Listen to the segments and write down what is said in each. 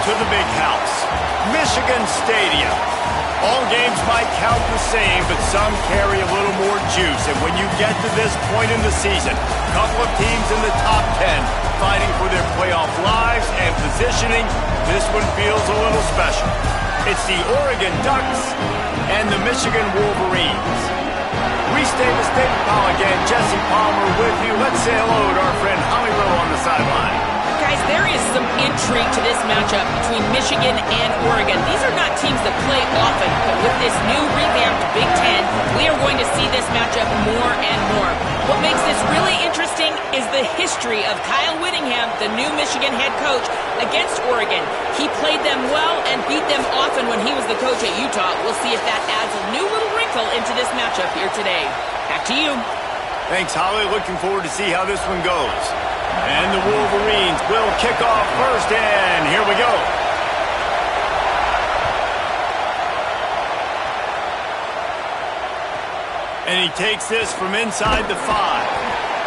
to the big house, Michigan Stadium. All games might count the same, but some carry a little more juice. And when you get to this point in the season, a couple of teams in the top 10 fighting for their playoff lives and positioning, this one feels a little special. It's the Oregon Ducks and the Michigan Wolverines. Restate the State Pal again. Jesse Palmer with you. Let's say hello to our friend Holly Rowe on the sideline. Guys, there is some intrigue to this matchup between Michigan and Oregon. These are not teams that play often, but with this new revamped Big Ten, we are going to see this matchup more and more. What makes this really interesting is the history of Kyle Whittingham, the new Michigan head coach, against Oregon. He played them well and beat them often when he was the coach at Utah. We'll see if that adds a new little wrinkle into this matchup here today. Back to you. Thanks, Holly. Looking forward to see how this one goes. And the Wolverines will kick off first, and here we go. And he takes this from inside the 5.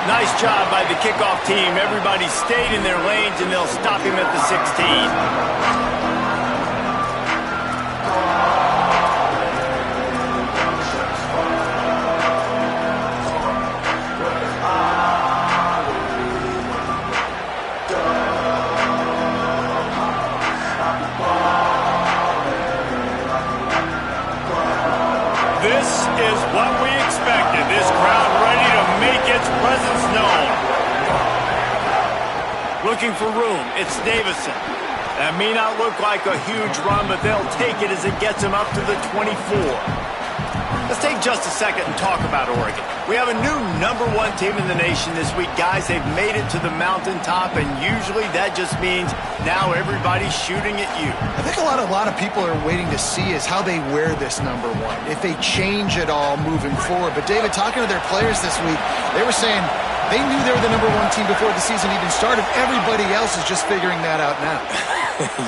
Nice job by the kickoff team. Everybody stayed in their lanes, and they'll stop him at the 16. This is what we expected. This crowd ready to make its presence known. Looking for room. It's Davison. That may not look like a huge run, but they'll take it as it gets him up to the 24. Let's take just a second and talk about Oregon. We have a new #1 team in the nation this week. Guys, they've made it to the mountaintop, and usually that just means now everybody's shooting at you. I think a lot of people are waiting to see is how they wear this #1, if they change it all moving forward. But, David, talking to their players this week, they were saying they knew they were the #1 team before the season even started. Everybody else is just figuring that out now.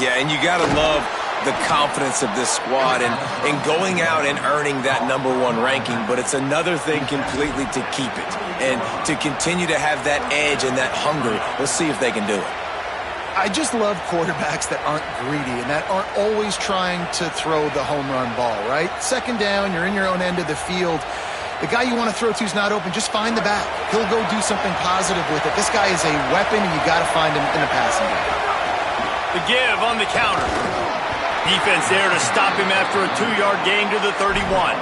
Yeah, and you got to love the confidence of this squad and going out and earning that #1 ranking, but it's another thing completely to keep it and to continue to have that edge and that hunger. We'll see if they can do it. I just love quarterbacks that aren't greedy and that aren't always trying to throw the home run ball, right? Second down, you're in your own end of the field. The guy you want to throw to is not open. Just find the back. He'll go do something positive with it. This guy is a weapon, and you got to find him in the passing game. The give on the counter. Defense there to stop him after a 2-yard gain to the 31.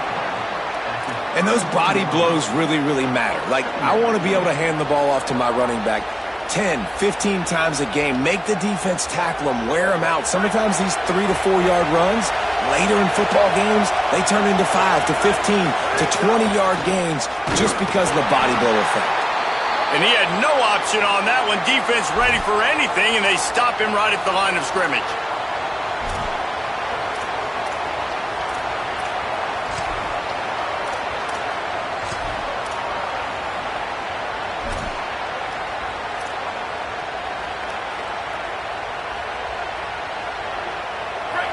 And those body blows really, really matter. Like, I want to be able to hand the ball off to my running back 10, 15 times a game. Make the defense tackle him, wear him out. Sometimes these 3 to 4 yard runs, later in football games, they turn into 5 to 15 to 20-yard gains just because of the body blow effect. And he had no option on that one. Defense ready for anything, and they stop him right at the line of scrimmage.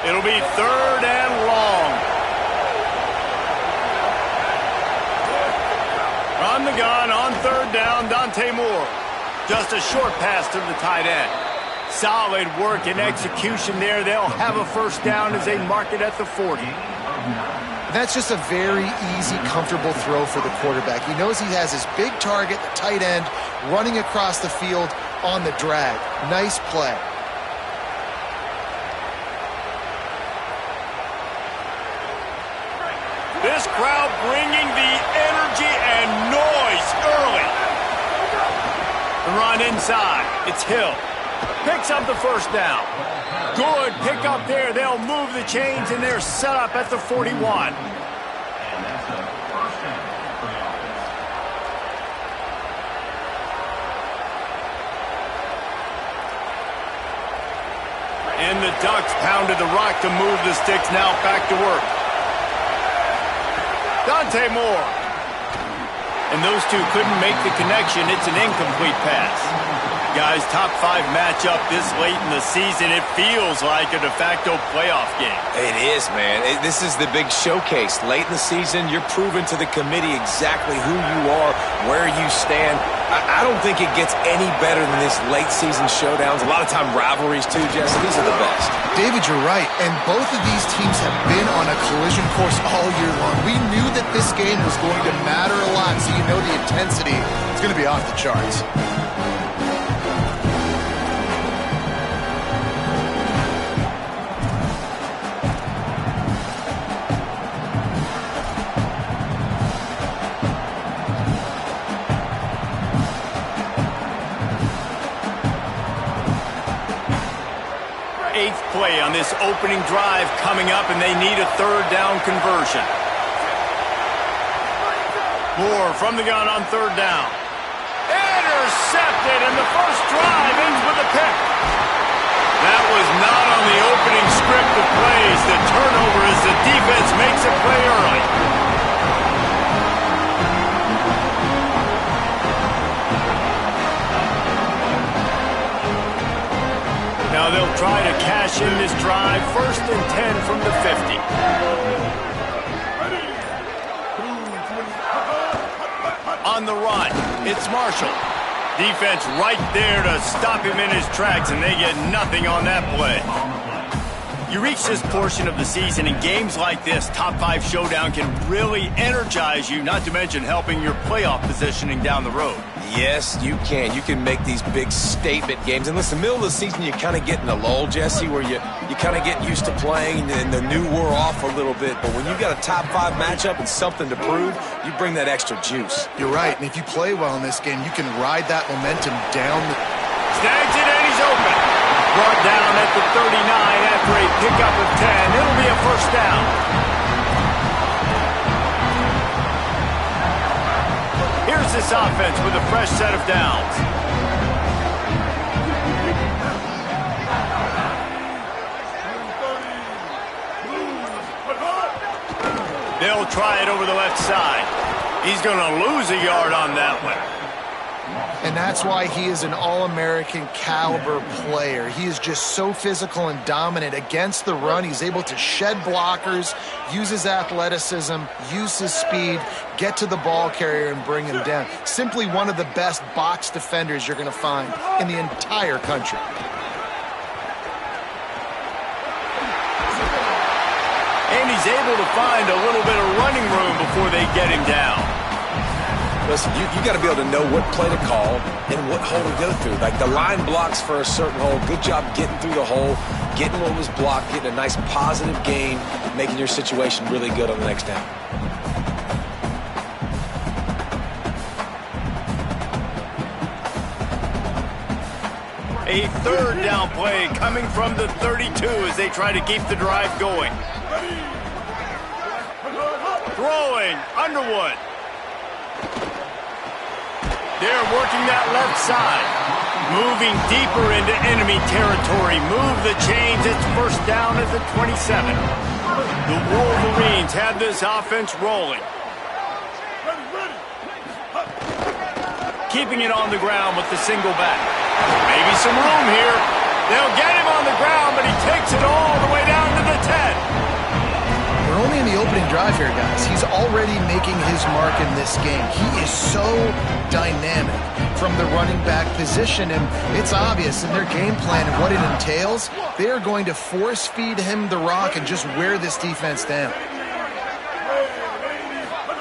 It'll be 3rd and long. On the gun, on 3rd down, Dante Moore. Just a short pass to the tight end. Solid work and execution there. They'll have a 1st down as they mark it at the 40. That's just a very easy, comfortable throw for the quarterback. He knows he has his big target, the tight end, running across the field on the drag. Nice play. This crowd bringing the energy and noise early. The run inside. It's Hill. Picks up the 1st down. Good pick up there. They'll move the chains, and they're set up at the 41. And the Ducks pounded the rock to move the sticks. Now back to work. Dante Moore. And those two couldn't make the connection. It's an incomplete pass. Guys, top 5 matchup this late in the season. It feels like a de facto playoff game. It is, man. This is the big showcase. Late in the season, you're proving to the committee exactly who you are, where you stand. I don't think it gets any better than this late season showdowns. A lot of time rivalries, too, Jesse. These are the best. David, you're right. And both of these teams have been on a collision course all year long. We knew that this game was going to matter a lot, so you know the intensity is going to be off the charts. Eighth play on this opening drive coming up, and they need a third down conversion. Moore from the gun on third down. Intercepted, and the first drive ends with a pick. That was not on the opening script of plays. The turnover as the defense makes a play early. Now they'll try to cash in this drive. 1st and 10 from the 50. On the run, it's Marshall. Defense right there to stop him in his tracks, and they get nothing on that play. You reach this portion of the season, and games like this, top 5 showdown, can really energize you, not to mention helping your playoff positioning down the road. Yes, you can. You can make these big statement games. And listen, middle of the season, you kind of get in a lull, Jesse, where you kind of get used to playing and the new wore off a little bit. But when you got a top 5 matchup and something to prove, you bring that extra juice. You're right. And if you play well in this game, you can ride that momentum down. Snags it, and he's open. Brought down at the 39 after a pickup of 10. It'll be a first down. Here's this offense with a fresh set of downs. They'll try it over the left side. He's going to lose a yard on that one. And that's why he is an All-American caliber player. He is just so physical and dominant against the run. He's able to shed blockers, use his athleticism, use his speed, get to the ball carrier and bring him down. Simply one of the best box defenders you're going to find in the entire country. And he's able to find a little bit of running room before they get him down. Listen, you got to be able to know what play to call and what hole to go through. Like the line blocks for a certain hole. Good job getting through the hole, getting what was blocked, getting a nice positive gain, making your situation really good on the next down. A third down play coming from the 32 as they try to keep the drive going. Throwing, Underwood. They're working that left side. Moving deeper into enemy territory. Move the chains. It's first down at the 27. The Wolverines have this offense rolling. Keeping it on the ground with the single back. Maybe some room here. They'll get him on the ground, but he takes it all the way down to the 10. We're only in the opening drive here, guys. He's already making his mark in this game. He is so dynamic from the running back position, and it's obvious in their game plan and what it entails. They are going to force feed him the rock and just wear this defense down.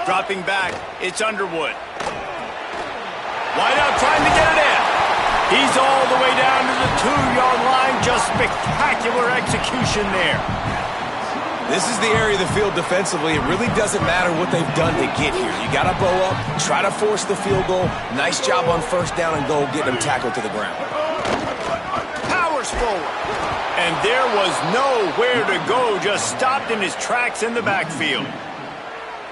Dropping back, it's Underwood. Wide out trying to get it in. He's all the way down to the 2-yard line. Just spectacular execution there. This is the area of the field defensively. It really doesn't matter what they've done to get here. You got to bow up, try to force the field goal. Nice job on first down and goal, getting them tackled to the ground. Powers forward. And there was nowhere to go, just stopped in his tracks in the backfield.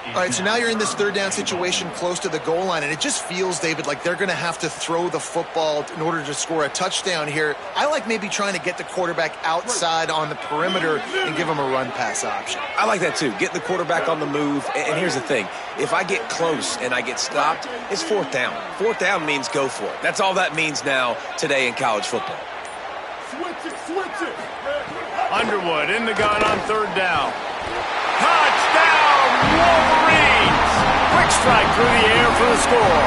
All right, so now you're in this third down situation close to the goal line, and it just feels, David, like they're going to have to throw the football in order to score a touchdown here. I like maybe trying to get the quarterback outside on the perimeter and give him a run-pass option. I like that too, getting the quarterback on the move. And here's the thing, if I get close and I get stopped, it's fourth down. Fourth down means go for it. That's all that means now today in college football. Switch it. Underwood in the gun on third down. Touchdown, Wolverines! Quick strike through the air for the score.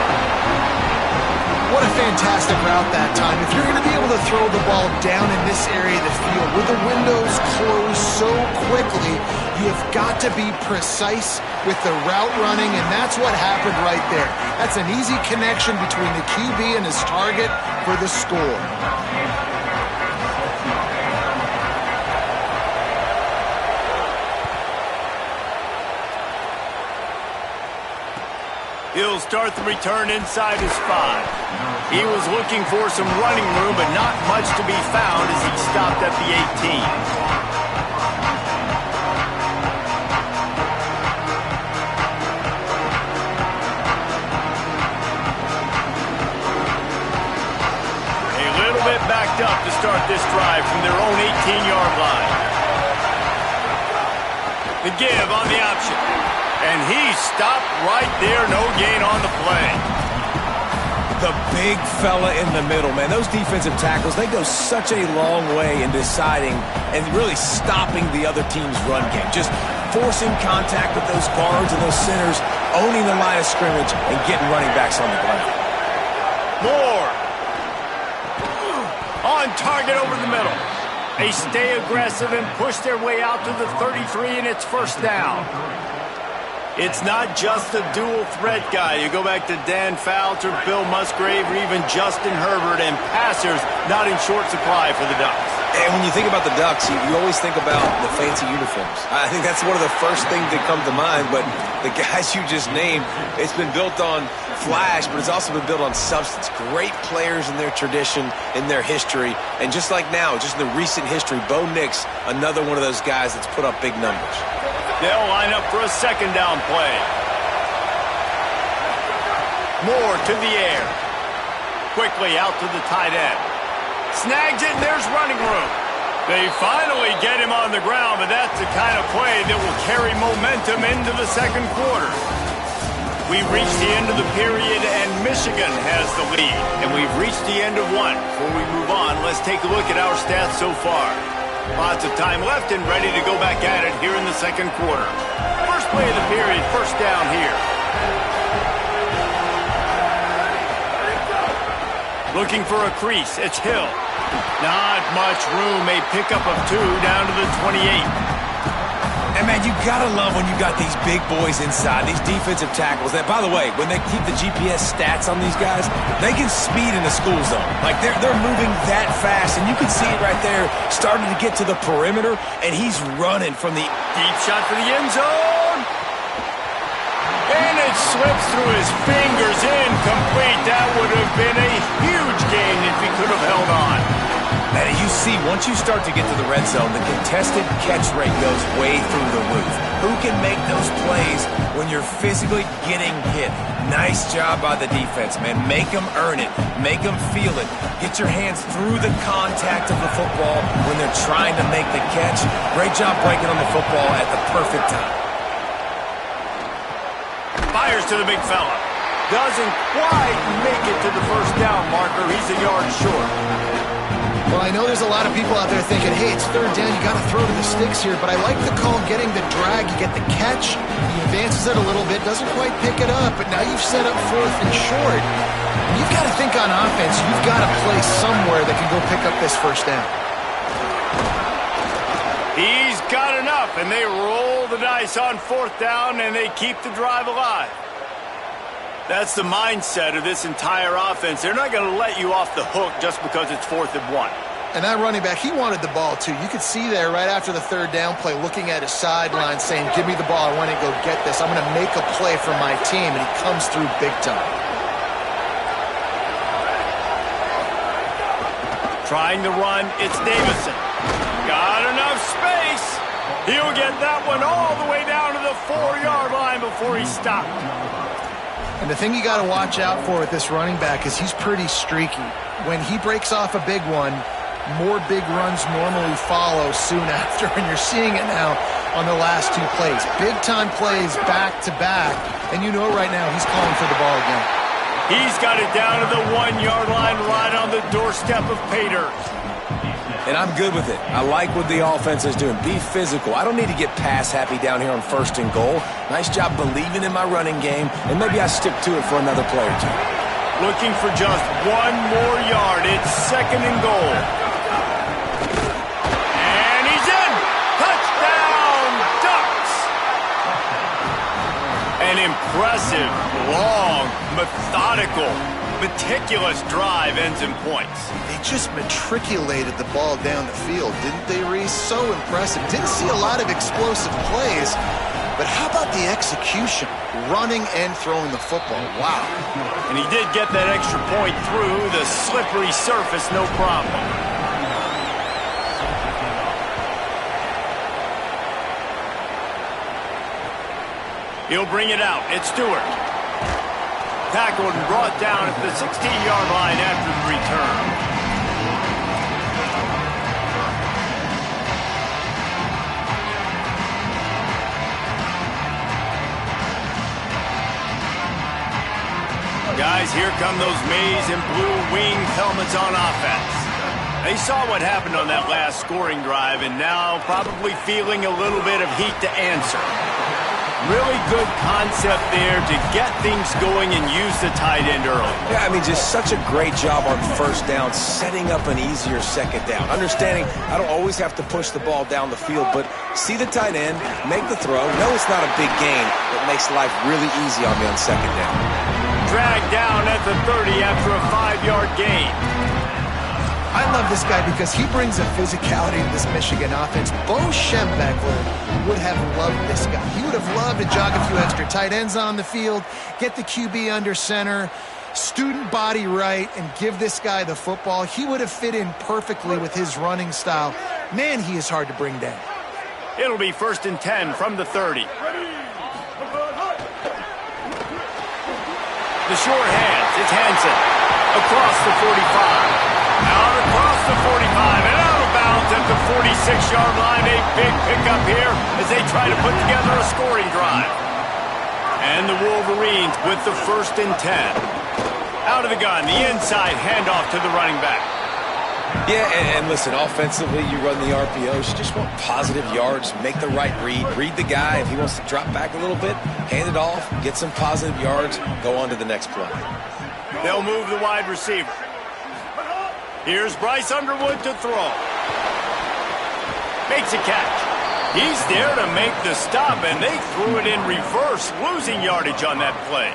What a fantastic route that time. If you're going to be able to throw the ball down in this area of the field with the windows closed so quickly, you have got to be precise with the route running, and that's what happened right there. That's an easy connection between the QB and his target for the score. He'll start the return inside his 5. He was looking for some running room, but not much to be found as he stopped at the 18. A little bit backed up to start this drive from their own 18-yard line. The give on the option. And he stopped right there, no gain on the play. The big fella in the middle, man. Those defensive tackles, they go such a long way in deciding and really stopping the other team's run game. Just forcing contact with those guards and those centers, owning the line of scrimmage, and getting running backs on the ground. Moore. On target over the middle. They stay aggressive and push their way out to the 33, and it's first down. It's not just a dual threat guy. You go back to Dan Fouts or Bill Musgrave or even Justin Herbert, and passers not in short supply for the Ducks. And when you think about the Ducks, you always think about the fancy uniforms. I think that's one of the first things that come to mind, but the guys you just named, it's been built on flash, but it's also been built on substance. Great players in their tradition, in their history, and just like now, just in the recent history, Bo Nix, another one of those guys that's put up big numbers. They'll line up for a second down play. Moore to the air. Quickly out to the tight end. Snags it, and there's running room. They finally get him on the ground, but that's the kind of play that will carry momentum into the second quarter. We've reached the end of the period, and Michigan has the lead. And we've reached the end of one. Before we move on, let's take a look at our stats so far. Lots of time left and ready to go back at it here in the second quarter. First play of the period, first down here. Looking for a crease, it's Hill. Not much room, a pickup of 2 down to the 28. And, man, you got to love when you got these big boys inside, these defensive tackles. That, by the way, when they keep the GPS stats on these guys, they can speed in the school zone. Like, they're moving that fast, and you can see it right there, starting to get to the perimeter, and he's running from the deep shot for the end zone. And it slips through his fingers, incomplete. That would have been a huge gain if he could have held on. And you see, once you start to get to the red zone, the contested catch rate goes way through the roof. Who can make those plays when you're physically getting hit? Nice job by the defense, man. Make them earn it. Make them feel it. Get your hands through the contact of the football when they're trying to make the catch. Great job breaking on the football at the perfect time. Fires to the big fella. Doesn't quite make it to the first down marker. He's a yard short. Well, I know there's a lot of people out there thinking, hey, it's third down, you got to throw to the sticks here, but I like the call getting the drag. You get the catch, he advances it a little bit, doesn't quite pick it up, but now you've set up fourth and short. You've got to think on offense, you've got a play somewhere that can go pick up this first down. He's got enough, and they roll the dice on fourth down, and they keep the drive alive. That's the mindset of this entire offense. They're not going to let you off the hook just because it's 4th and 1. And that running back, he wanted the ball too. You could see there right after the third down play looking at his sideline saying, give me the ball, I want to go get this. I'm going to make a play for my team, and he comes through big time. Trying to run, it's Davison. Got enough space. He'll get that one all the way down to the 4-yard line before he stopped. And the thing you got to watch out for with this running back is he's pretty streaky. When he breaks off a big one, more big runs normally follow soon after, and you're seeing it now on the last two plays. Big-time plays back-to-back, and you know right now he's calling for the ball again. He's got it down to the 1-yard line right on the doorstep of pay dirt. And I'm good with it. I like what the offense is doing. Be physical. I don't need to get pass happy down here on 1st and goal. Nice job believing in my running game, and maybe I stick to it for another play or two. Looking for just 1 more yard. It's 2nd and goal. And he's in. Touchdown, Ducks. An impressive, long, methodical, meticulous drive ends in points. They just matriculated the ball down the field, didn't they, Reese? So impressive. Didn't see a lot of explosive plays, but how about the execution? Running and throwing the football. Wow. And he did get that extra point through the slippery surface, no problem. He'll bring it out. It's Stewart. Tackled and brought down at the 16-yard line after the return. Guys, here come those maize and blue wing helmets on offense. They saw what happened on that last scoring drive and now probably feeling a little bit of heat to answer. Really good concept there to get things going and use the tight end early. Yeah, I mean, just such a great job on 1st down, setting up an easier 2nd down. Understanding I don't always have to push the ball down the field, but see the tight end, make the throw. No, it's not a big gain. It makes life really easy on me on 2nd down. Dragged down at the 30 after a 5-yard gain. I love this guy because he brings a physicality to this Michigan offense. Bo Schembechler would have loved this guy. He would have loved to jog a few extra tight ends on the field, get the QB under center, student body right, and give this guy the football. He would have fit in perfectly with his running style. Man, he is hard to bring down. It'll be 1st and 10 from the 30. The short hands. It's Hansen. Across the 45. Out across the 45 and out of bounds at the 46-yard line. A big pickup here as they try to put together a scoring drive. And the Wolverines with the 1st and 10. Out of the gun, the inside handoff to the running back. Yeah, and listen, offensively, you run the RPOs. You just want positive yards, make the right read the guy. If he wants to drop back a little bit, hand it off, get some positive yards, go on to the next play. They'll move the wide receiver. Here's Bryce Underwood to throw. Makes a catch. He's there to make the stop, and they threw it in reverse, losing yardage on that play.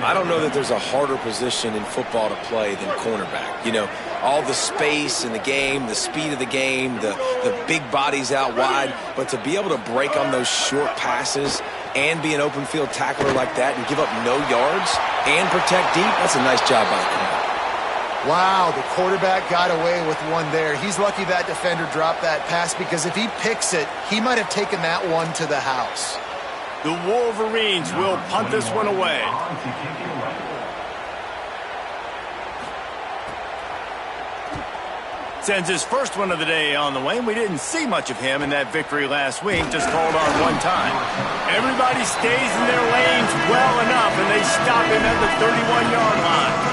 I don't know that there's a harder position in football to play than cornerback. You know, all the space in the game, the speed of the game, the big bodies out wide, but to be able to break on those short passes and be an open field tackler like that and give up no yards and protect deep, that's a nice job by the corner. Wow, the quarterback got away with one there. He's lucky that defender dropped that pass because if he picks it, he might have taken that one to the house. The Wolverines will punt this one away. Sends his first one of the day on the way. We didn't see much of him in that victory last week, just called on one time. Everybody stays in their lanes well enough, and they stop him at the 31-yard line.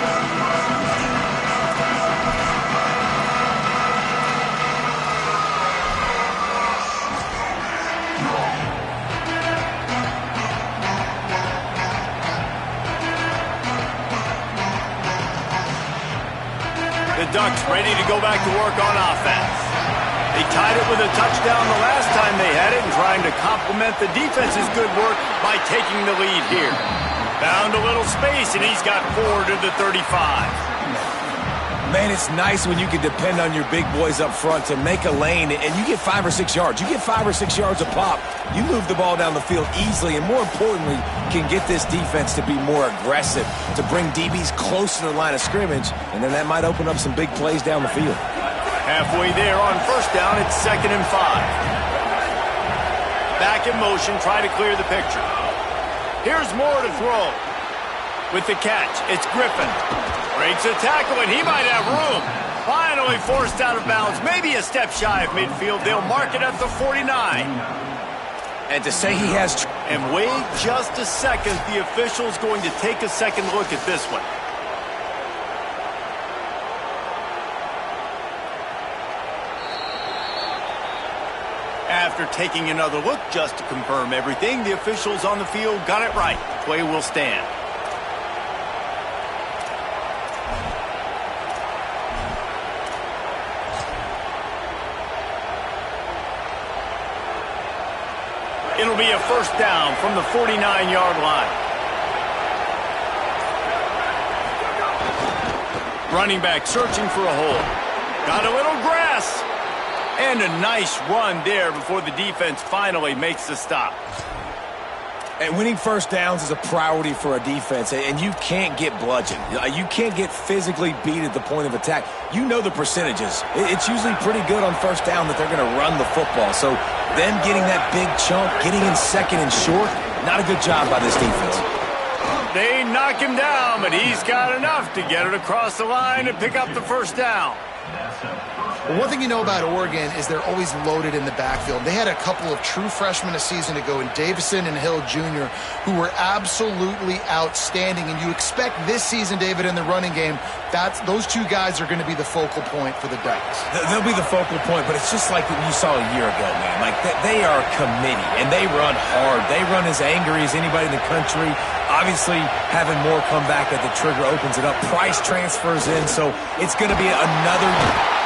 The Ducks ready to go back to work on offense. They tied it with a touchdown the last time they had it and trying to complement the defense's good work by taking the lead here. Found a little space, and he's got 4 to the 35. Man, it's nice when you can depend on your big boys up front to make a lane, and you get 5 or 6 yards. You get 5 or 6 yards a pop. You move the ball down the field easily, and more importantly, can get this defense to be more aggressive, to bring DBs close to the line of scrimmage, and then that might open up some big plays down the field. Halfway there on first down, it's 2nd and 5. Back in motion, try to clear the picture. Here's Moore to throw. With the catch, it's Griffin. Breaks a tackle, and he might have room. Finally forced out of bounds, maybe a step shy of midfield. They'll mark it at the 49. And to say he has... And wait just a second. The official's going to take a second look at this one. After taking another look just to confirm everything, the officials on the field got it right. Play will stand. It'll be a first down from the 49-yard line. Running back searching for a hole. Got a little grass. And a nice run there before the defense finally makes the stop. And winning first downs is a priority for a defense, and you can't get bludgeoned. You can't get physically beat at the point of attack. You know the percentages. It's usually pretty good on first down that they're going to run the football. So them getting that big chunk, getting in second and short, not a good job by this defense. They knock him down, but he's got enough to get it across the line and pick up the first down. Well, one thing you know about Oregon is they're always loaded in the backfield. They had a couple of true freshmen a season ago in Davison and Hill Jr. who were absolutely outstanding. And you expect this season, David, in the running game, those two guys are going to be the focal point for the Ducks. They'll be the focal point, but it's just like you saw a year ago, man. Like, they are a committee, and they run hard. They run as angry as anybody in the country. Obviously, having more come back at the trigger opens it up. Price transfers in, so it's going to be another...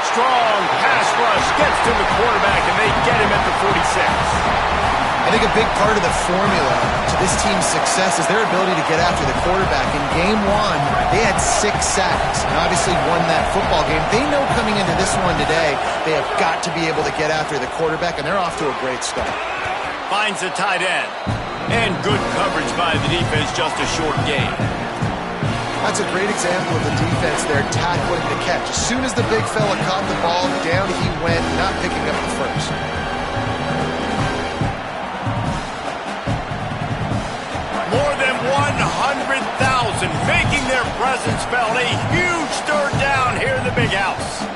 Strong pass rush gets to the quarterback, and they get him at the 46. I think a big part of the formula to this team's success is their ability to get after the quarterback. In game one, they had 6 sacks and obviously won that football game. They know coming into this one today, they have got to be able to get after the quarterback, and they're off to a great start. Finds the tight end. And good coverage by the defense, just a short gain. That's a great example of the defense there tackling the catch. As soon as the big fella caught the ball, down he went, not picking up the first. More than 100,000 making their presence felt. A huge third down here in the big house.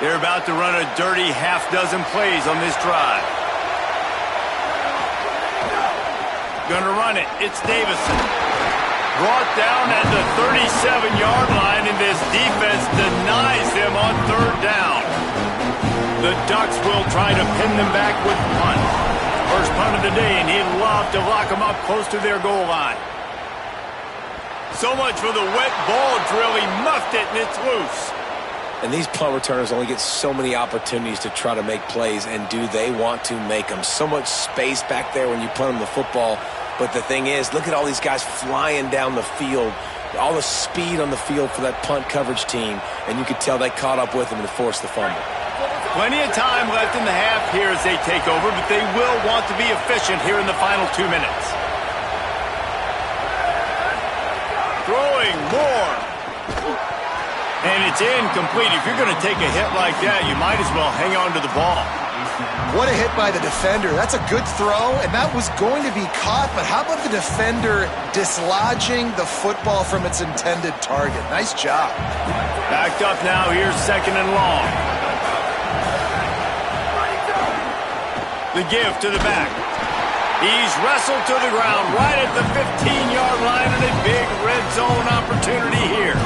They're about to run a dirty half-dozen plays on this drive. Gonna run it. It's Davison. Brought down at the 37-yard line, and this defense denies them on third down. The Ducks will try to pin them back with punt. First punt of the day, and he'd love to lock them up close to their goal line. So much for the wet ball drill. He muffed it, and it's loose. And these punt returners only get so many opportunities to try to make plays, and do they want to make them? So much space back there when you punt them the football. But the thing is, look at all these guys flying down the field, all the speed on the field for that punt coverage team, and you could tell they caught up with them to force the fumble. Plenty of time left in the half here as they take over, but they will want to be efficient here in the final 2 minutes. Throwing more. And it's incomplete. If you're going to take a hit like that, you might as well hang on to the ball. What a hit by the defender. That's a good throw, and that was going to be caught, but how about the defender dislodging the football from its intended target? Nice job. Backed up now. Here's second and long. The give to the back. He's wrestled to the ground right at the 15-yard line, and a big red zone opportunity here.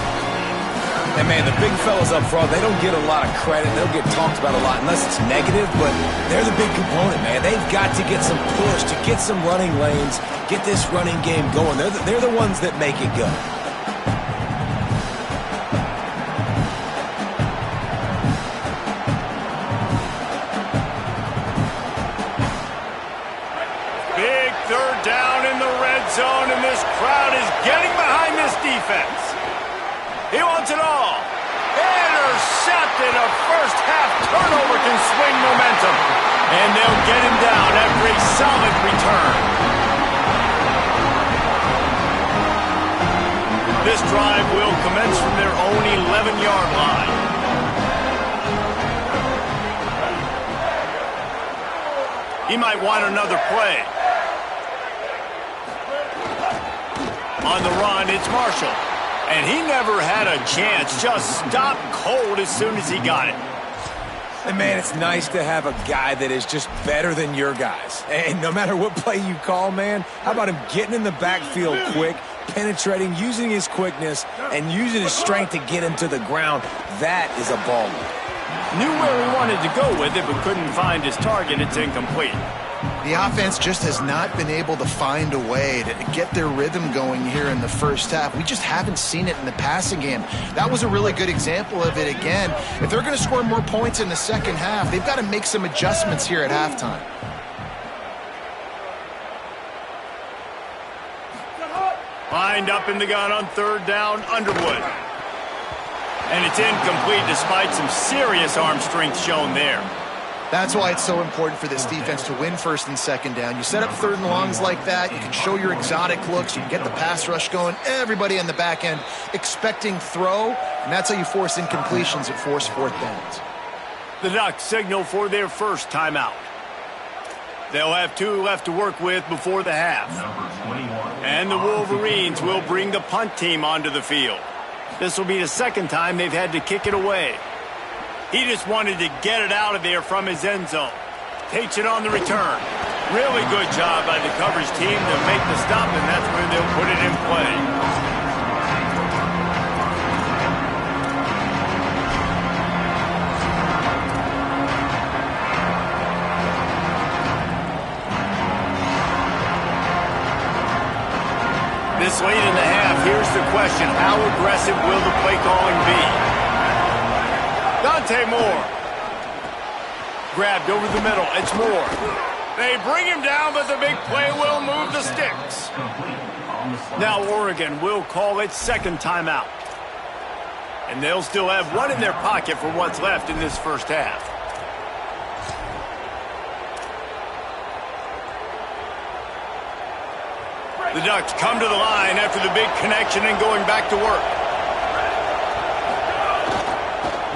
And, man, the big fellas up front, they don't get a lot of credit. They don't get talked about a lot unless it's negative, but they're the big component, man. They've got to get some push, to get some running lanes, get this running game going. They're the ones that make it go. Big third down in the red zone, and this crowd is getting behind this defense. He wants it all. Intercepted. A first-half turnover can swing momentum. And they'll get him down after a solid return. This drive will commence from their own 11-yard line. He might want another play. On the run, it's Marshall. And he never had a chance. Just stopped cold as soon as he got it. And, man, it's nice to have a guy that is just better than your guys. And no matter what play you call, man, how about him getting in the backfield quick, penetrating, using his quickness, and using his strength to get him to the ground. That is a ball move. Knew where he wanted to go with it, but couldn't find his target. It's incomplete. The offense just has not been able to find a way to get their rhythm going here in the first half. We just haven't seen it in the passing game. That was a really good example of it again. If they're going to score more points in the second half, they've got to make some adjustments here at halftime. Lined up in the gun on third down, Underwood. And it's incomplete despite some serious arm strength shown there. That's why it's so important for this defense to win first and second down. You set up third and longs like that, you can show your exotic looks, you can get the pass rush going, everybody on the back end expecting throw, and that's how you force incompletions and force fourth downs. The Ducks signal for their first timeout. They'll have 2 left to work with before the half. And the Wolverines will bring the punt team onto the field. This will be the second time they've had to kick it away. He just wanted to get it out of there from his end zone. Takes it on the return. Really good job by the coverage team to make the stop, and that's where they'll put it in play. This late in the half, here's the question. How aggressive will the play calling be? Dante Moore. Grabbed over the middle. It's Moore. They bring him down, but the big play will move the sticks. Now Oregon will call its second timeout. And they'll still have one in their pocket for what's left in this first half. The Ducks come to the line after the big connection and going back to work.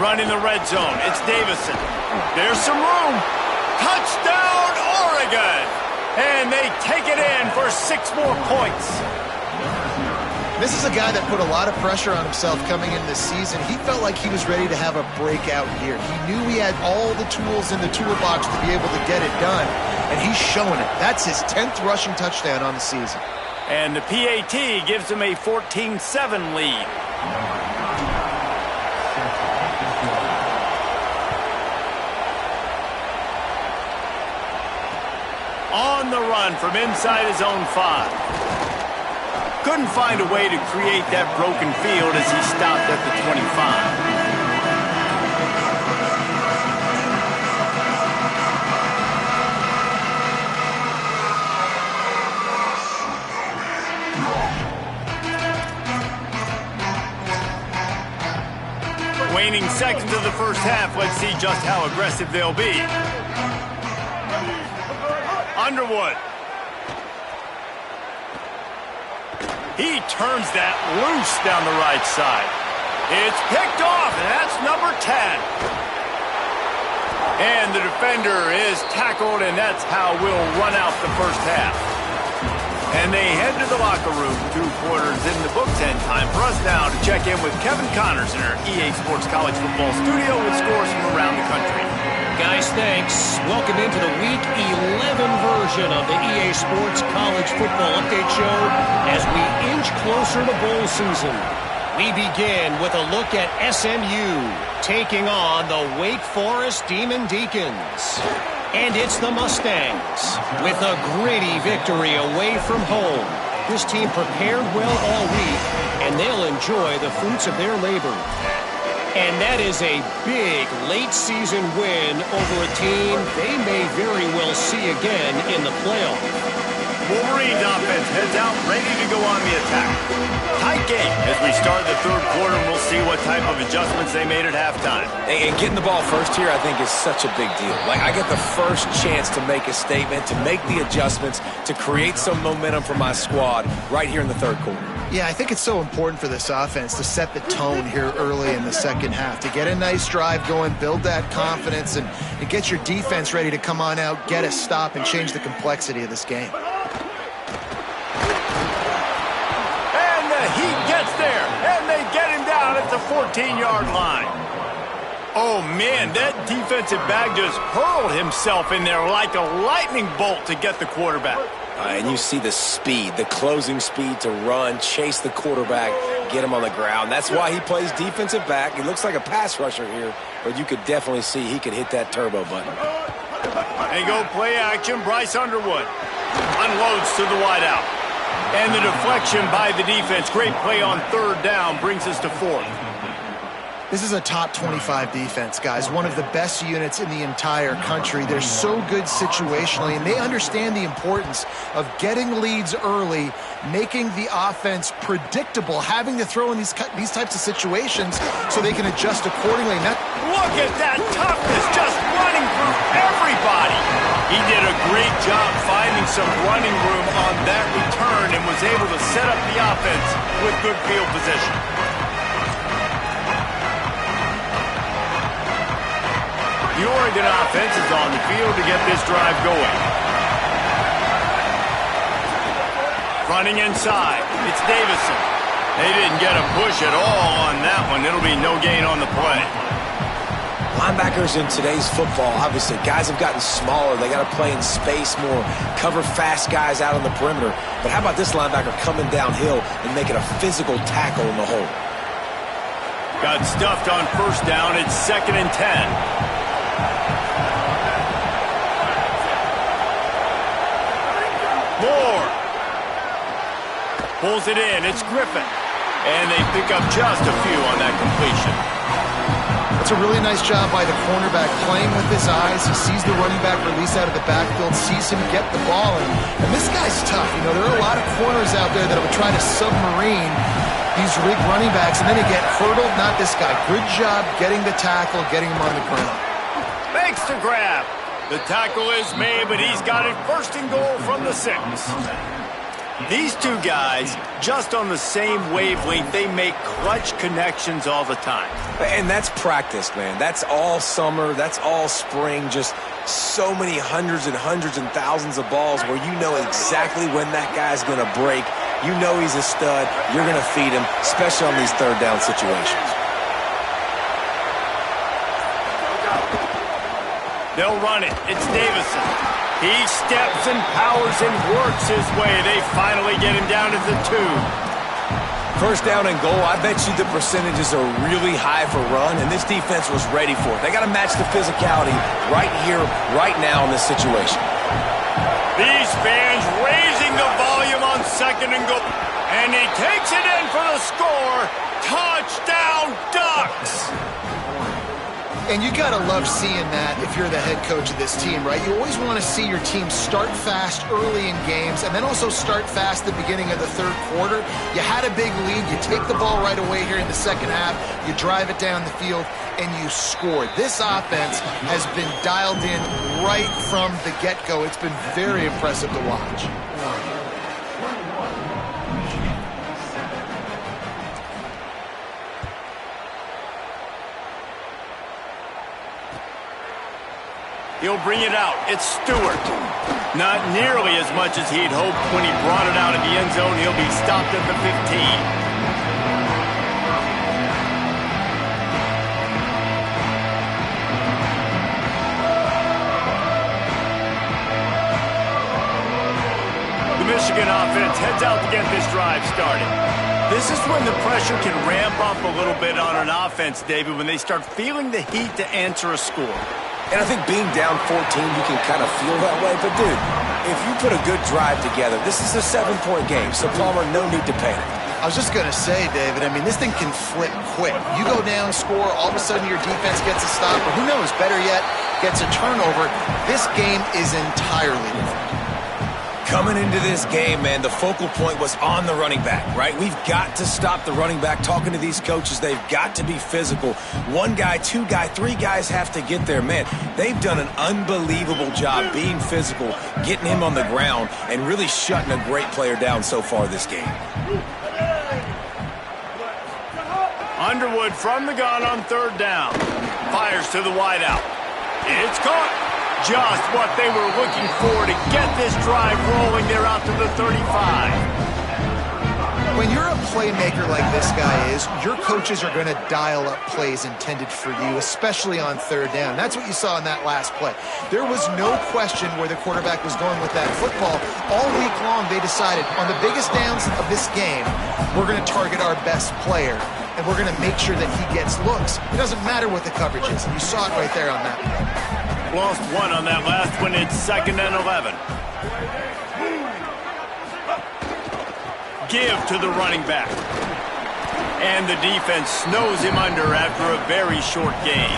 Run in the red zone. It's Davison. There's some room. Touchdown, Oregon! And they take it in for 6 more points. This is a guy that put a lot of pressure on himself coming in this season. He felt like he was ready to have a breakout year. He knew he had all the tools in the toolbox to be able to get it done, and he's showing it. That's his 10th rushing touchdown on the season. And the PAT gives him a 14-7 lead. On the run from inside his own 5. Couldn't find a way to create that broken field as he stopped at the 25. Waning seconds of the first half, let's see just how aggressive they'll be. Underwood. He turns that loose down the right side. It's picked off, and that's number 10. And the defender is tackled, and that's how we'll run out the first half. And they head to the locker room. 2 quarters in the books, and time for us now to check in with Kevin Connors in our EA Sports College Football studio with scores from around the country. Guys, thanks. Welcome into the Week 11 version of the EA Sports College Football Update Show as we inch closer to bowl season. We begin with a look at SMU taking on the Wake Forest Demon Deacons. And it's the Mustangs with a gritty victory away from home. This team prepared well all week, and they'll enjoy the fruits of their labor. And that is a big late-season win over a team they may very well see again in the playoff. Wolverines offense heads out, ready to go on the attack. Tight game as we start the third quarter, and we'll see what type of adjustments they made at halftime. And getting the ball first here, I think, is such a big deal. Like, I get the first chance to make a statement, to make the adjustments, to create some momentum for my squad right here in the third quarter. Yeah, I think it's so important for this offense to set the tone here early in the second half, to get a nice drive going, build that confidence, and get your defense ready to come on out, get a stop, and change the complexity of this game. And the Heat gets there, and they get him down at the 14-yard line. Oh, man, that defensive back just hurled himself in there like a lightning bolt to get the quarterback. And you see the speed, the closing speed to run, chase the quarterback, get him on the ground. That's why he plays defensive back. He looks like a pass rusher here, but you could definitely see he could hit that turbo button. They go play action. Bryce Underwood unloads to the wideout. And the deflection by the defense. Great play on third down brings us to fourth. This is a top 25 defense, guys. One of the best units in the entire country. They're so good situationally, and they understand the importance of getting leads early, making the offense predictable, having to throw in these types of situations so they can adjust accordingly. Look at that toughness, just running through everybody. He did a great job finding some running room on that return and was able to set up the offense with good field position. The Oregon offense is on the field to get this drive going. Running inside, it's Davison. They didn't get a push at all on that one. It'll be no gain on the play. Linebackers in today's football, obviously, guys have gotten smaller. They got to play in space more, cover fast guys out on the perimeter. But how about this linebacker coming downhill and making a physical tackle in the hole? Got stuffed on first down. It's 2nd and 10. Moore pulls it in. It's Griffin. And they pick up just a few on that completion. That's a really nice job by the cornerback, playing with his eyes. He sees the running back release out of the backfield, sees him get the ball. And this guy's tough. You know, there are a lot of corners out there that would try to submarine these rig running backs, and then they get hurdled. Not this guy. Good job getting the tackle, getting him on the ground. Makes the grab. The tackle is made, but he's got it 1st and goal from the 6. These two guys, just on the same wavelength, they make clutch connections all the time. And that's practice, man. That's all summer. That's all spring. Just so many hundreds and thousands of balls where you know exactly when that guy's going to break. You know he's a stud. You're going to feed him, especially on these third down situations. They'll run it. It's Davison. He steps and powers and works his way. They finally get him down at the 2. 1st down and goal. I bet you the percentages are really high for run, and this defense was ready for it. They got to match the physicality right here, right now in this situation. These fans raising the volume on 2nd and goal. And he takes it in for the score. Touchdown, Ducks! And you got to love seeing that if you're the head coach of this team, right? You always want to see your team start fast early in games and then also start fast at the beginning of the third quarter. You had a big lead. You take the ball right away here in the second half. You drive it down the field, and you score. This offense has been dialed in right from the get-go. It's been very impressive to watch. He'll bring it out. It's Stewart. Not nearly as much as he'd hoped when he brought it out of the end zone. He'll be stopped at the 15. The Michigan offense heads out to get this drive started. This is when the pressure can ramp up a little bit on an offense, David, when they start feeling the heat to answer a score. And I think being down 14, you can kind of feel that way. But, dude, if you put a good drive together, this is a 7-point game. So, Palmer, no need to panic. I was just going to say, David, I mean, this thing can flip quick. You go down, score, all of a sudden your defense gets a stop, or who knows, better yet, gets a turnover. This game is entirely different. Coming into this game, man, the focal point was on the running back, right? We've got to stop the running back. Talking to these coaches, they've got to be physical. One guy, two guy, three guys have to get there. Man, they've done an unbelievable job being physical, getting him on the ground, and really shutting a great player down so far this game. Underwood from the gun on third down. Fires to the wideout. It's caught. Just what they were looking for to get this drive rolling. They're out to the 35. When you're a playmaker like this guy is, your coaches are going to dial up plays intended for you, especially on third down. That's what you saw in that last play. There was no question where the quarterback was going with that football. All week long, they decided on the biggest downs of this game, we're going to target our best player, and we're going to make sure that he gets looks. It doesn't matter what the coverage is. You saw it right there on that play. Lost one on that last one. It's 2nd and 11. Give to the running back. And the defense snows him under after a very short game.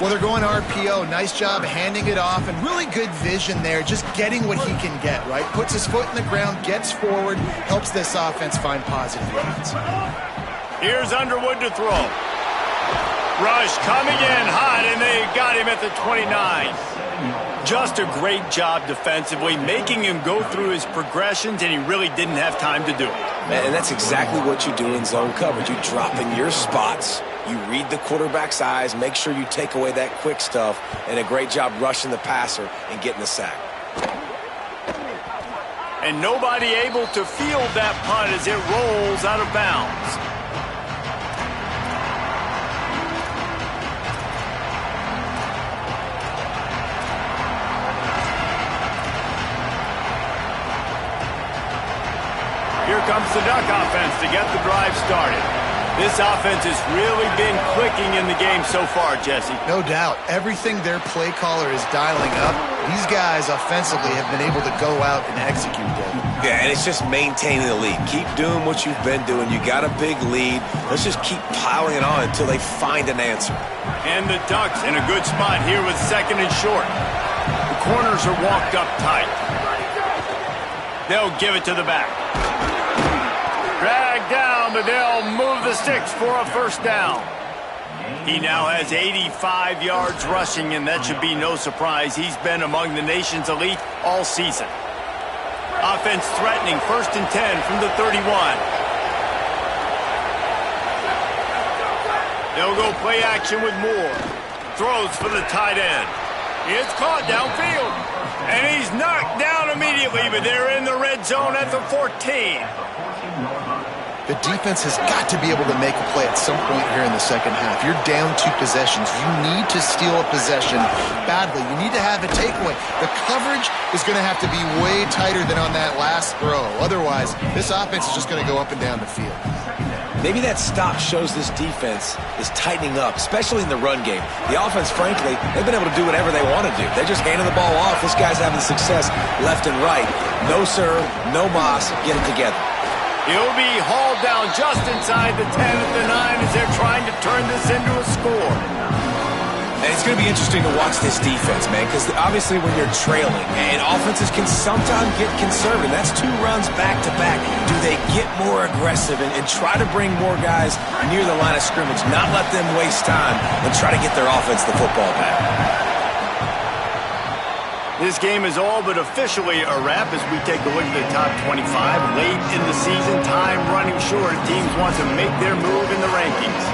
Well, they're going RPO. Nice job handing it off, and really good vision there, just getting what he can get, right? Puts his foot in the ground, gets forward, helps this offense find positive yards. Here's Underwood to throw. Rush coming in hot, and they got him at the 29. Just a great job defensively, making him go through his progressions, and he really didn't have time to do it. Man, and that's exactly what you do in zone coverage. You drop in your spots, you read the quarterback's eyes, make sure you take away that quick stuff, and a great job rushing the passer and getting the sack. And nobody able to field that punt as it rolls out of bounds. Here comes the Duck offense to get the drive started. This offense has really been clicking in the game so far, Jesse. No doubt. Everything their play caller is dialing up, these guys offensively have been able to go out and execute that. Yeah, and it's just maintaining the lead. Keep doing what you've been doing. You got a big lead. Let's just keep piling it on until they find an answer. And the Ducks in a good spot here with 2nd and short. The corners are walked up tight. They'll give it to the back. Drag down, but they'll move the sticks for a first down. He now has 85 yards rushing, and that should be no surprise. He's been among the nation's elite all season. Offense threatening, 1st and 10 from the 31. They'll go play action with Moore. Throws for the tight end. It's caught downfield. And he's knocked down immediately, but they're in the red zone at the 14. The defense has got to be able to make a play at some point here in the second half. You're down 2 possessions. You need to steal a possession badly. You need to have a takeaway. The coverage is going to have to be way tighter than on that last throw. Otherwise, this offense is just going to go up and down the field. Maybe that stop shows this defense is tightening up, especially in the run game. The offense, frankly, they've been able to do whatever they want to do. They're just handing the ball off. This guy's having success left and right. No serve, no moss, get it together. He'll be hauled down just inside the 10 at the 9 as they're trying to turn this into a score. And it's going to be interesting to watch this defense, man, because obviously when you're trailing, and offenses can sometimes get conservative. That's 2 runs back-to-back. Do they get more aggressive and try to bring more guys near the line of scrimmage, not let them waste time, and try to get their offense the football back? This game is all but officially a wrap as we take a look at the top 25. Late in the season, time running short. Teams want to make their move in the rankings.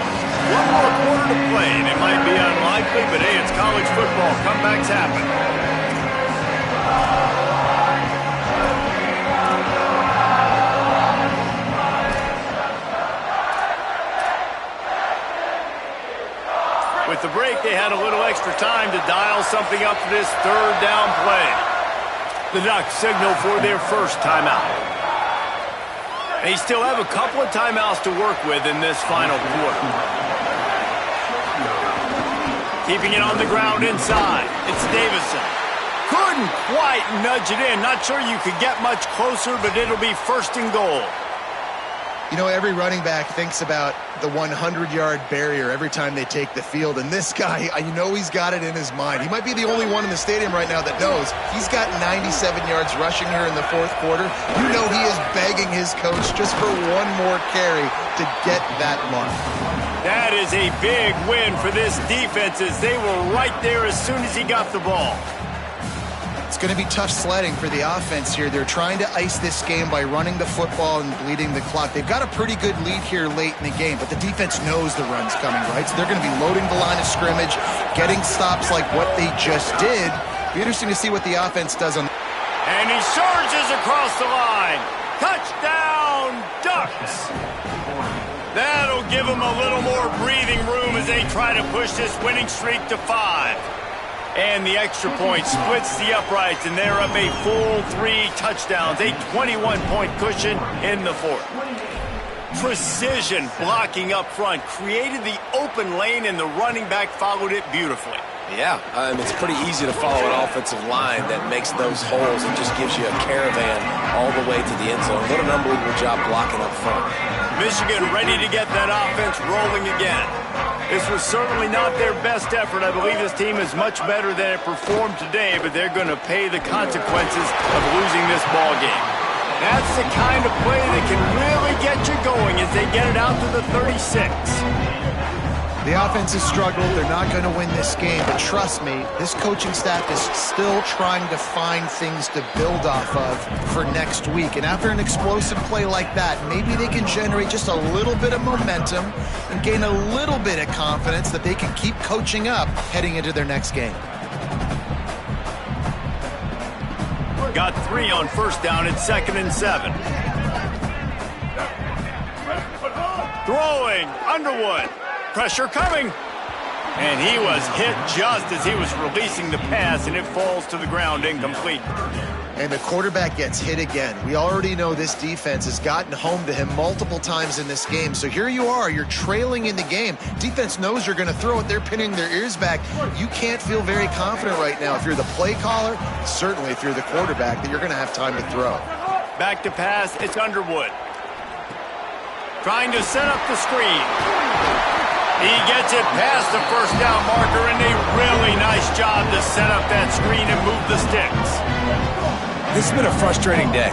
One more quarter to play, and it might be unlikely, but hey, it's college football. Comebacks happen. With the break, they had a little extra time to dial something up for this 3rd down play. The Ducks signal for their first timeout. They still have a couple of timeouts to work with in this final quarter. Keeping it on the ground inside. It's Davison. Couldn't quite nudge it in. Not sure you could get much closer, but it'll be 1st and goal. You know, every running back thinks about the 100-yard barrier every time they take the field, and this guy, you know he's got it in his mind. He might be the only one in the stadium right now that knows he's got 97 yards rushing here in the fourth quarter. You know he is begging his coach just for one more carry to get that mark. That is a big win for this defense as they were right there as soon as he got the ball. It's going to be tough sledding for the offense here. They're trying to ice this game by running the football and bleeding the clock. They've got a pretty good lead here late in the game, but the defense knows the run's coming, right? So they're going to be loading the line of scrimmage, getting stops like what they just did. Be interesting to see what the offense does on. And he surges across the line. Touchdown, Ducks! That'll give them a little more breathing room as they try to push this winning streak to 5. And the extra point splits the uprights, and they're up a full 3 touchdowns, a 21-point cushion in the fourth. Precision blocking up front created the open lane, and the running back followed it beautifully. Yeah, it's pretty easy to follow an offensive line that makes those holes and just gives you a caravan all the way to the end zone. What an unbelievable job blocking up front. Michigan ready to get that offense rolling again. This was certainly not their best effort. I believe this team is much better than it performed today, but they're going to pay the consequences of losing this ball game. That's the kind of play that can really get you going as they get it out to the 36. The offense has struggled. They're not going to win this game, but trust me, this coaching staff is still trying to find things to build off of for next week. And after an explosive play like that, maybe they can generate just a little bit of momentum and gain a little bit of confidence that they can keep coaching up heading into their next game. Got 3 on first down. It's 2nd and 7. Throwing, Underwood. Pressure coming. And he was hit just as he was releasing the pass, and it falls to the ground incomplete. And the quarterback gets hit again. We already know this defense has gotten home to him multiple times in this game. So here you are, you're trailing in the game. Defense knows you're going to throw it. They're pinning their ears back. You can't feel very confident right now if you're the play caller, certainly if you're the quarterback, that you're going to have time to throw. Back to pass, it's Underwood. Trying to set up the screen. He gets it past the first down marker, and a really nice job to set up that screen and move the sticks. This has been a frustrating day.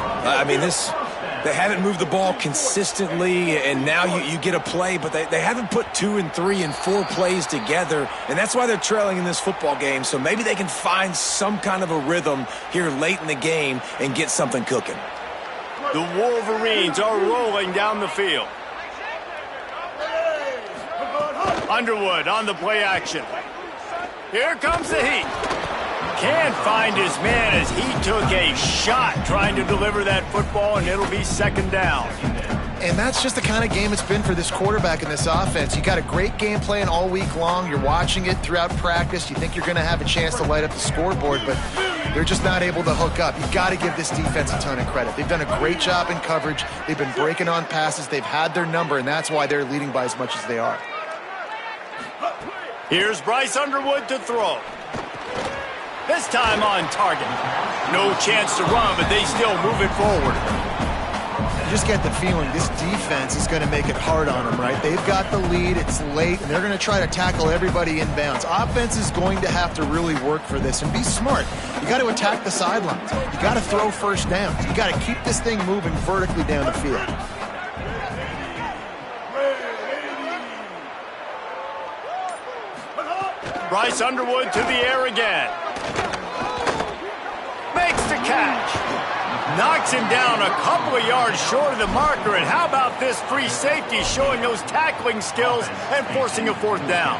They haven't moved the ball consistently, and now you get a play, but they haven't put 2 and 3 and 4 plays together, and that's why they're trailing in this football game. So maybe they can find some kind of a rhythm here late in the game and get something cooking. The Wolverines are rolling down the field. Underwood on the play action. Here comes the heat. Can't find his man as he took a shot trying to deliver that football, and it'll be 2nd down. And that's just the kind of game it's been for this quarterback in this offense. You got a great game plan all week long. You're watching it throughout practice. You think you're going to have a chance to light up the scoreboard, but they're just not able to hook up. You've got to give this defense a ton of credit. They've done a great job in coverage. They've been breaking on passes. They've had their number, and that's why they're leading by as much as they are. Here's Bryce Underwood to throw. This time on target. No chance to run, but they still move it forward. You just get the feeling this defense is going to make it hard on them, right? They've got the lead. It's late, and they're going to try to tackle everybody inbounds. Offense is going to have to really work for this and be smart. You got to attack the sidelines. You got to throw first downs. You got to keep this thing moving vertically down the field. Bryce Underwood to the air again. Makes the catch. Knocks him down a couple of yards short of the marker. And how about this free safety showing those tackling skills and forcing a 4th down?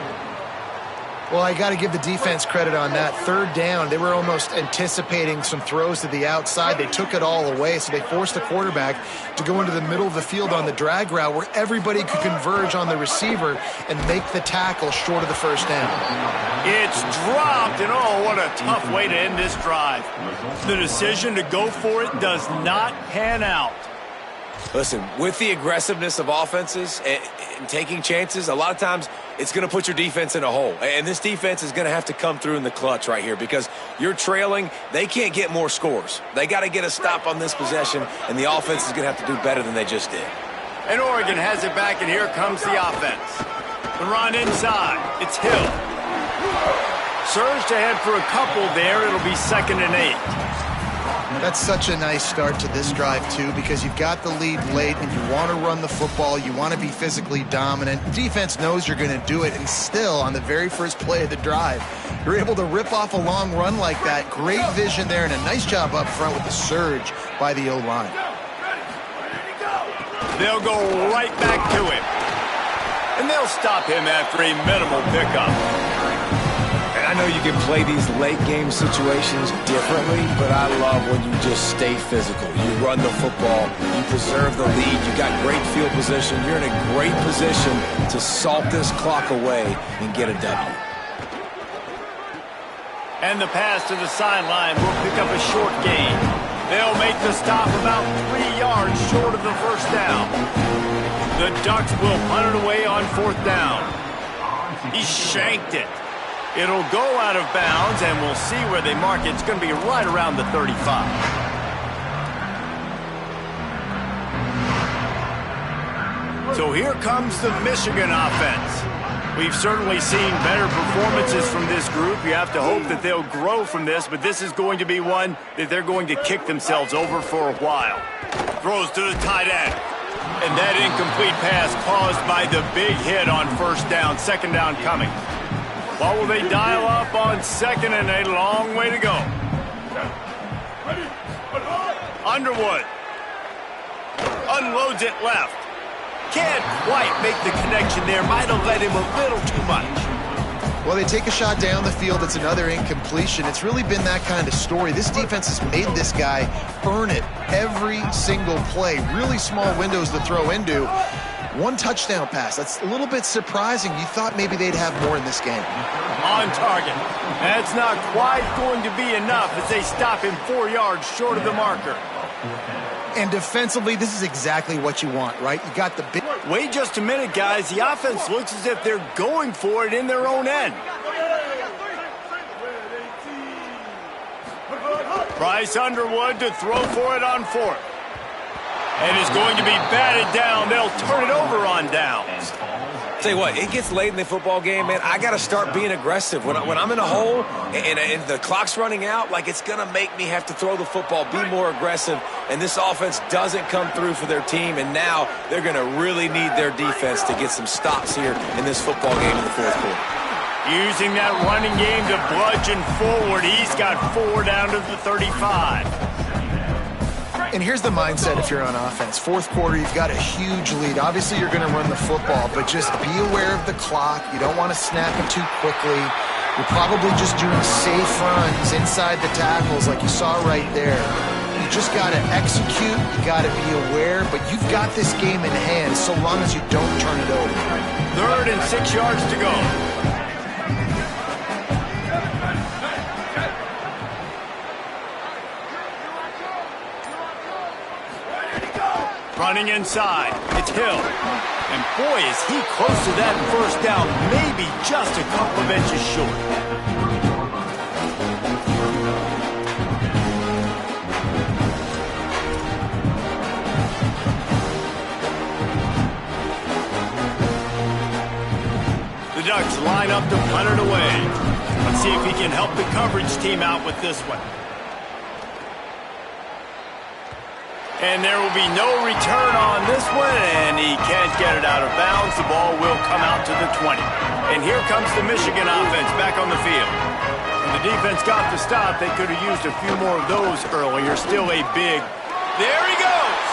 Well, I got to give the defense credit on that. 3rd down, they were almost anticipating some throws to the outside. They took it all away, so they forced the quarterback to go into the middle of the field on the drag route where everybody could converge on the receiver and make the tackle short of the 1st down. It's dropped, and oh, what a tough way to end this drive. The decision to go for it does not pan out. Listen, with the aggressiveness of offenses and taking chances, a lot of times it's going to put your defense in a hole. And this defense is going to have to come through in the clutch right here because you're trailing. They can't get more scores. They got to get a stop on this possession, and the offense is going to have to do better than they just did. And Oregon has it back, and here comes the offense. The run inside. It's Hill. Surged ahead for a couple there. It'll be 2nd and 8. That's such a nice start to this drive, too, because you've got the lead late and you want to run the football. You want to be physically dominant. Defense knows you're going to do it, and still, on the very first play of the drive, you're able to rip off a long run like that. Great vision there, and a nice job up front with the surge by the O-line. They'll go right back to him. And they'll stop him after a minimal pickup. And I know you can play these late game situations differently, but I love when you just stay physical. You run the football, you preserve the lead, you got great field position, you're in a great position to salt this clock away and get a W. And the pass to the sideline will pick up a short gain. They'll make the stop about 3 yards short of the first down. The Ducks will punt it away on 4th down. He shanked it. It'll go out of bounds, and we'll see where they mark it. It's going to be right around the 35. So here comes the Michigan offense. We've certainly seen better performances from this group. You have to hope that they'll grow from this, but this is going to be one that they're going to kick themselves over for a while. Throws to the tight end. And that incomplete pass caused by the big hit on 1st down, 2nd down coming. What will they dial up on 2nd and a long way to go? Underwood unloads it left. Can't quite make the connection there. Might have led him a little too much. Well, they take a shot down the field. It's another incompletion. It's really been that kind of story. This defense has made this guy earn it every single play. Really small windows to throw into. 1 touchdown pass. That's a little bit surprising. You thought maybe they'd have more in this game. On target. That's not quite going to be enough as they stop him 4 yards short of the marker. And defensively, this is exactly what you want, right? You got the big... Wait just a minute, guys. The offense looks as if they're going for it in their own end. Bryce Underwood to throw for it on 4th. And it's going to be batted down. They'll turn it over on downs. Tell you what, it gets late in the football game, man. I got to start being aggressive. When I'm in a hole and the clock's running out, like, it's going to make me have to throw the football, be more aggressive. And this offense doesn't come through for their team, and now they're going to really need their defense to get some stops here in this football game in the 4th quarter. Using that running game to bludgeon forward. He's got 4 down to the 35. And here's the mindset if you're on offense. 4th quarter, you've got a huge lead. Obviously, you're going to run the football, but just be aware of the clock. You don't want to snap it too quickly. You're probably just doing safe runs inside the tackles like you saw right there. You just got to execute. You got to be aware, but you've got this game in hand so long as you don't turn it over. 3rd and 6 yards to go. Running inside, it's Hill. And boy, is he close to that 1st down, maybe just a couple of inches short. The Ducks line up to punt it away. Let's see if he can help the coverage team out with this one. And there will be no return on this one, and he can't get it out of bounds. The ball will come out to the 20. And here comes the Michigan offense back on the field. When the defense got the stop, they could have used a few more of those earlier. Still a big... There he goes!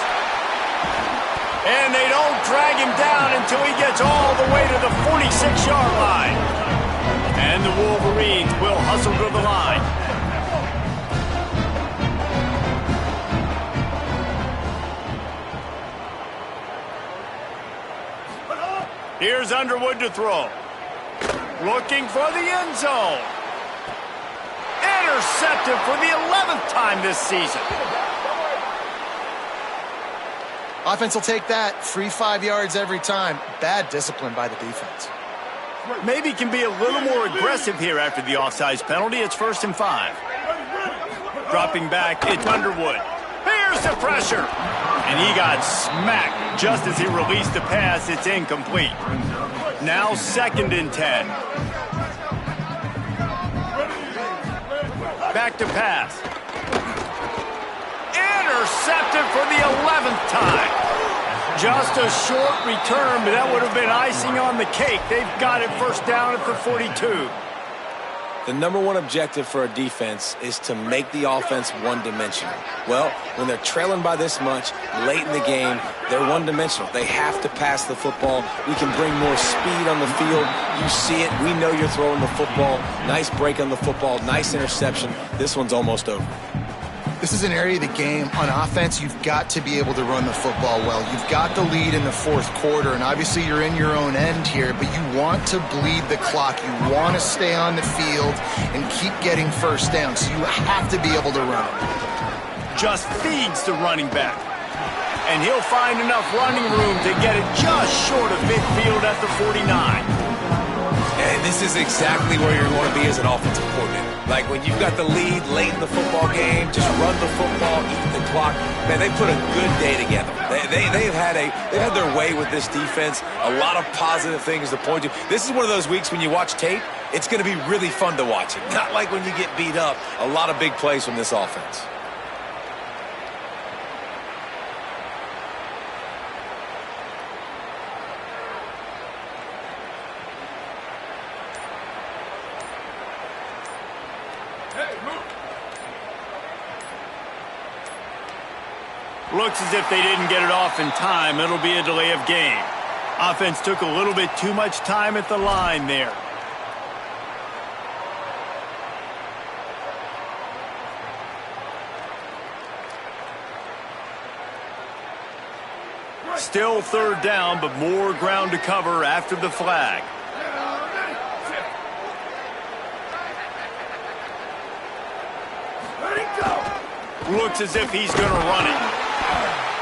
And they don't drag him down until he gets all the way to the 46-yard line. And the Wolverines will hustle to the line. Here's Underwood to throw. Looking for the end zone. Intercepted for the 11th time this season. Offense will take that. Free 5 yards every time. Bad discipline by the defense. Maybe can be a little more aggressive here after the offsides penalty. It's 1st and 5. Dropping back, it's Underwood. Here's the pressure. And he got smacked Just as he released the pass, it's incomplete. Now 2nd and 10. Back to pass. Intercepted for the 11th time. Just a short return, but that would have been icing on the cake. They've got it first down at the 42. The number one objective for a defense is to make the offense one-dimensional. Well, when they're trailing by this much, late in the game, they're one-dimensional. They have to pass the football. We can bring more speed on the field. You see it. We know you're throwing the football. Nice break on the football. Nice interception. This one's almost over. This is an area of the game. On offense, you've got to be able to run the football well. You've got the lead in the 4th quarter, and obviously you're in your own end here, but you want to bleed the clock. You want to stay on the field and keep getting first down, so you have to be able to run. Just feeds the running back. And he'll find enough running room to get it just short of midfield at the 49. And this is exactly where you want to be as an offensive coordinator. Like when you've got the lead late in the football game, just run the football, eat the clock. Man, they put a good day together. They've had their way with this defense. A lot of positive things to point to. This is one of those weeks when you watch tape, it's going to be really fun to watch it. Not like when you get beat up. A lot of big plays from this offense. Looks as if they didn't get it off in time. It'll be a delay of game. Offense took a little bit too much time at the line there. Still 3rd down, but more ground to cover after the flag. Looks as if he's going to run it.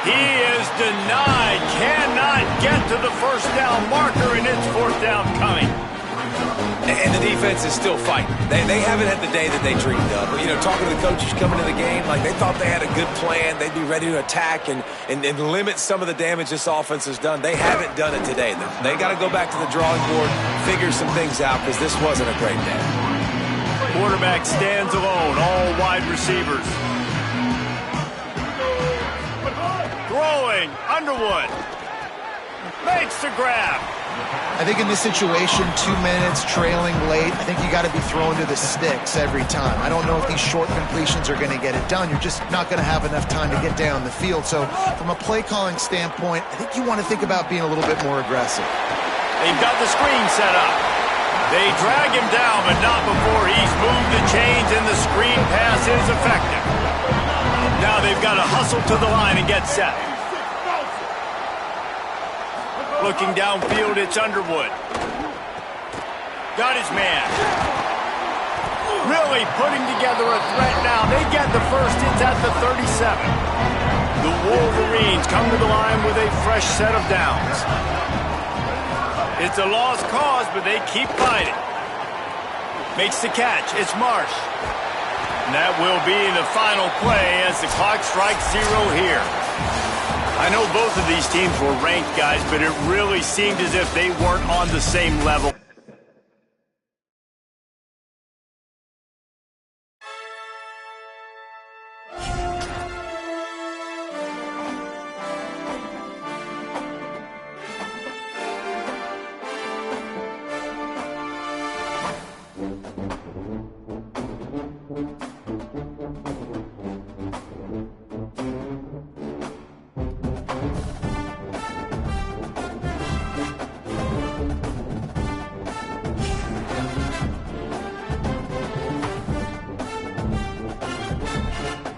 He is denied. Cannot get to the first down marker, and it's 4th down coming. And the defense is still fighting. They haven't had the day that they dreamed of. But, you know, talking to the coaches coming to the game, like they thought they had a good plan. They'd be ready to attack and limit some of the damage this offense has done. They haven't done it today. They got to go back to the drawing board, figure some things out, because this wasn't a great day. Quarterback stands alone, all wide receivers. Throwing, Underwood makes the grab. I think in this situation, 2 minutes, trailing late, I think you got to be throwing to the sticks every time. I don't know if these short completions are going to get it done. You're just not going to have enough time to get down the field. So from a play calling standpoint, I think you want to think about being a little bit more aggressive. They've got the screen set up. They drag him down, but not before he's moved the chains and the screen pass is effective. Now they've got to hustle to the line and get set. Looking downfield, it's Underwood. Got his man. Really putting together a threat now. They get the first. It's at the 37. The Wolverines come to the line with a fresh set of downs. It's a lost cause, but they keep fighting. Makes the catch. It's Marsh. And that will be the final play as the clock strikes 0 here. I know both of these teams were ranked, guys, but it really seemed as if they weren't on the same level.